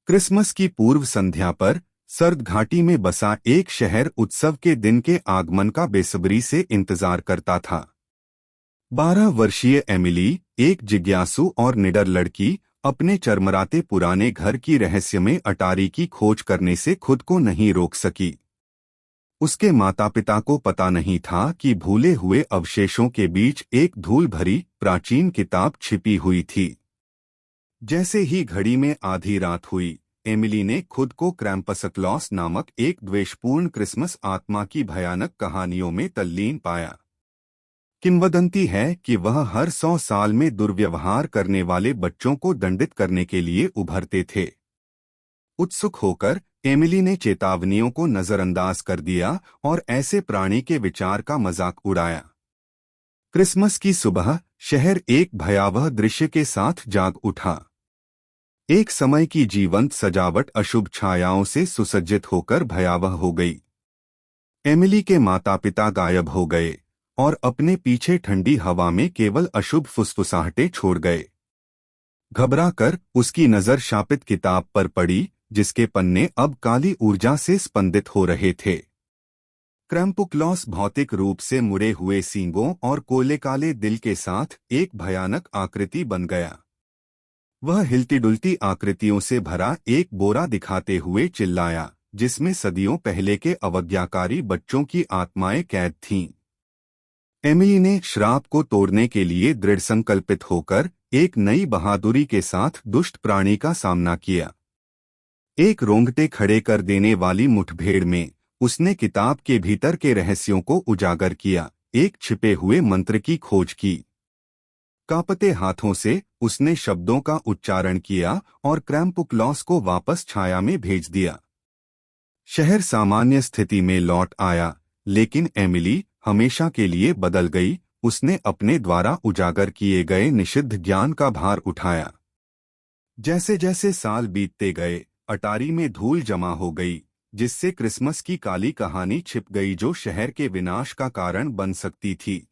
Christmas की पूर्व संध्या पर सर्द घाटी में बसा एक शहर उत्सव के दिन के आगमन का बेसब्री से इंतजार करता था। 12 वर्षीय एमिली, एक जिज्ञासु और निडर लड़की, अपने चरमराते पुराने घर की रहस्यमय अटारी की खोज करने से खुद को नहीं रोक सकी। उसके माता पिता को पता नहीं था कि भूले हुए अवशेषों के बीच एक धूल भरी प्राचीन किताब छिपी हुई थी। जैसे ही घड़ी में आधी रात हुई, एमिली ने खुद को क्रैम्पसक्लॉस नामक एक द्वेषपूर्ण क्रिसमस आत्मा की भयानक कहानियों में तल्लीन पाया। किंवदंती है कि वह हर 100 साल में दुर्व्यवहार करने वाले बच्चों को दंडित करने के लिए उभरते थे। उत्सुक होकर एमिली ने चेतावनियों को नजरअंदाज कर दिया और ऐसे प्राणी के विचार का मजाक उड़ाया। क्रिसमस की सुबह शहर एक भयावह दृश्य के साथ जाग उठा। एक समय की जीवंत सजावट अशुभ छायाओं से सुसज्जित होकर भयावह हो गई। एमिली के माता पिता गायब हो गए और अपने पीछे ठंडी हवा में केवल अशुभ फुसफुसाहटें छोड़ गए। घबराकर उसकी नजर शापित किताब पर पड़ी, जिसके पन्ने अब काली ऊर्जा से स्पंदित हो रहे थे। क्रैम्पसक्लॉस भौतिक रूप से मुड़े हुए सींगों और कोयले काले दिल के साथ एक भयानक आकृति बन गया। वह हिलती डुलती आकृतियों से भरा एक बोरा दिखाते हुए चिल्लाया, जिसमें सदियों पहले के अवज्ञाकारी बच्चों की आत्माएं कैद थीं। एमिली ने श्राप को तोड़ने के लिए दृढ़ संकल्पित होकर एक नई बहादुरी के साथ दुष्ट प्राणी का सामना किया। एक रोंगटे खड़े कर देने वाली मुठभेड़ में उसने किताब के भीतर के रहस्यों को उजागर किया, एक छिपे हुए मंत्र की खोज की। कांपते हाथों से उसने शब्दों का उच्चारण किया और क्रैम्पसक्लॉस को वापस छाया में भेज दिया। शहर सामान्य स्थिति में लौट आया, लेकिन एमिली हमेशा के लिए बदल गई। उसने अपने द्वारा उजागर किए गए निषिद्ध ज्ञान का भार उठाया। जैसे जैसे साल बीतते गए, अटारी में धूल जमा हो गई, जिससे क्रिसमस की काली कहानी छिप गई जो शहर के विनाश का कारण बन सकती थी।